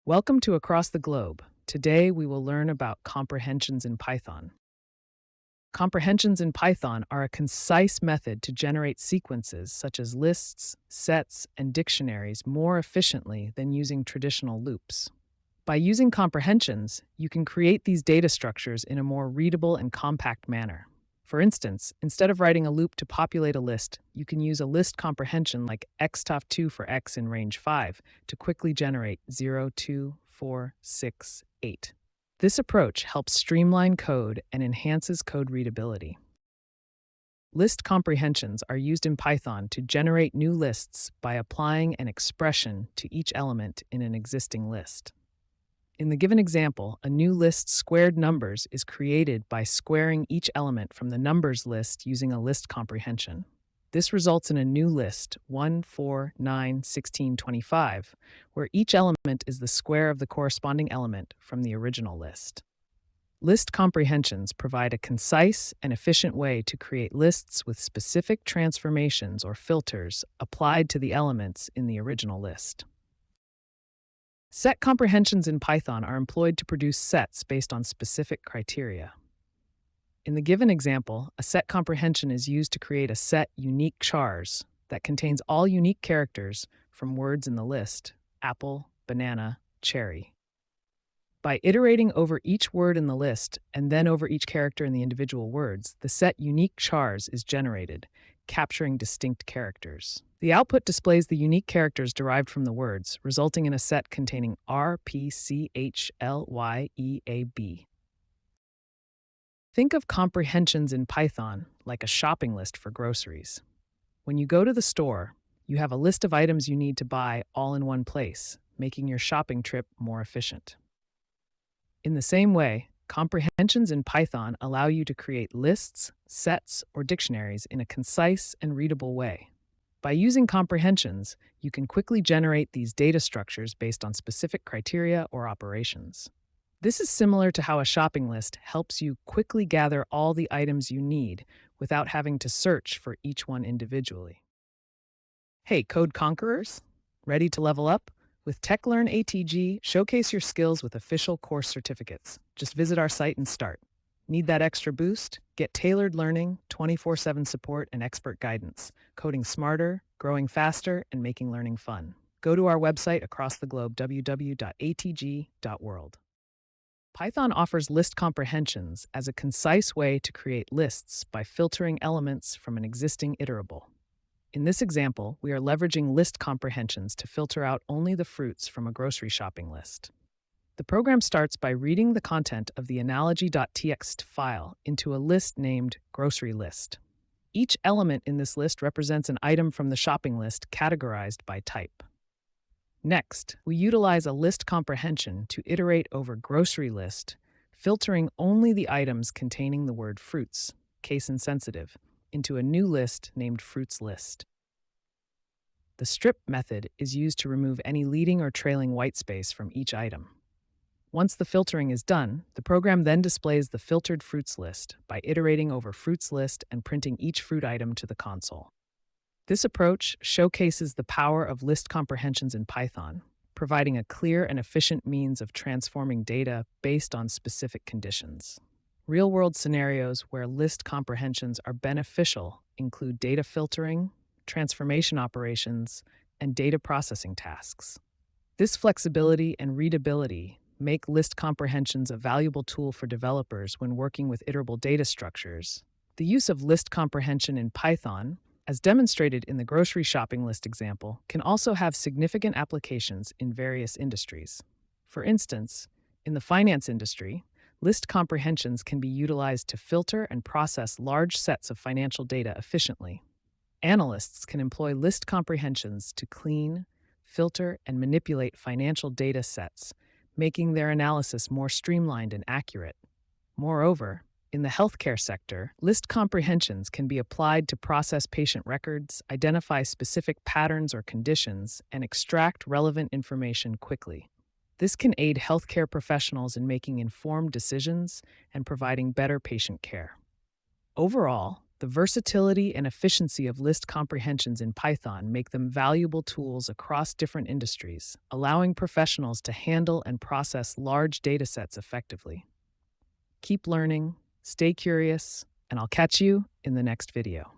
Welcome to Across the Globe. Today we will learn about comprehensions in Python. Comprehensions in Python are a concise method to generate sequences such as lists, sets, and dictionaries more efficiently than using traditional loops. By using comprehensions, you can create these data structures in a more readable and compact manner. For instance, instead of writing a loop to populate a list, you can use a list comprehension like xtop2 for x in range 5 to quickly generate 0, 2, 4, 6, 8. This approach helps streamline code and enhances code readability. List comprehensions are used in Python to generate new lists by applying an expression to each element in an existing list. In the given example, a new list squared numbers is created by squaring each element from the numbers list using a list comprehension. This results in a new list, 1, 4, 9, 16, 25, where each element is the square of the corresponding element from the original list. List comprehensions provide a concise and efficient way to create lists with specific transformations or filters applied to the elements in the original list. Set comprehensions in Python are employed to produce sets based on specific criteria. In the given example, a set comprehension is used to create a set unique chars that contains all unique characters from words in the list: apple, banana, cherry. By iterating over each word in the list and then over each character in the individual words, the set unique chars is generated, capturing distinct characters. The output displays the unique characters derived from the words, resulting in a set containing R, P, C, H, L, Y, E, A, B. Think of comprehensions in Python like a shopping list for groceries. When you go to the store, you have a list of items you need to buy all in one place, making your shopping trip more efficient. In the same way, comprehensions in Python allow you to create lists, sets, or dictionaries in a concise and readable way. By using comprehensions, you can quickly generate these data structures based on specific criteria or operations. This is similar to how a shopping list helps you quickly gather all the items you need without having to search for each one individually. Hey, Code Conquerors! Ready to level up? With TechLearn ATG, showcase your skills with official course certificates. Just visit our site and start. Need that extra boost? Get tailored learning, 24/7 support, and expert guidance. Coding smarter, growing faster, and making learning fun. Go to our website across the globe, www.atg.world. Python offers list comprehensions as a concise way to create lists by filtering elements from an existing iterable. In this example, we are leveraging list comprehensions to filter out only the fruits from a grocery shopping list. The program starts by reading the content of the analogy.txt file into a list named grocery list. Each element in this list represents an item from the shopping list categorized by type. Next, we utilize a list comprehension to iterate over grocery list, filtering only the items containing the word fruits, case insensitive, into a new list named fruits list. The strip method is used to remove any leading or trailing whitespace from each item. Once the filtering is done, the program then displays the filtered fruits list by iterating over fruits list and printing each fruit item to the console. This approach showcases the power of list comprehensions in Python, providing a clear and efficient means of transforming data based on specific conditions. Real-world scenarios where list comprehensions are beneficial include data filtering, transformation operations, and data processing tasks. This flexibility and readability make list comprehensions a valuable tool for developers when working with iterable data structures. The use of list comprehension in Python, as demonstrated in the grocery shopping list example, can also have significant applications in various industries. For instance, in the finance industry, list comprehensions can be utilized to filter and process large sets of financial data efficiently. Analysts can employ list comprehensions to clean, filter, and manipulate financial data sets, making their analysis more streamlined and accurate. Moreover, in the healthcare sector, list comprehensions can be applied to process patient records, identify specific patterns or conditions, and extract relevant information quickly. This can aid healthcare professionals in making informed decisions and providing better patient care. Overall, The versatility and efficiency of list comprehensions in Python make them valuable tools across different industries, allowing professionals to handle and process large datasets effectively. Keep learning, stay curious, and I'll catch you in the next video.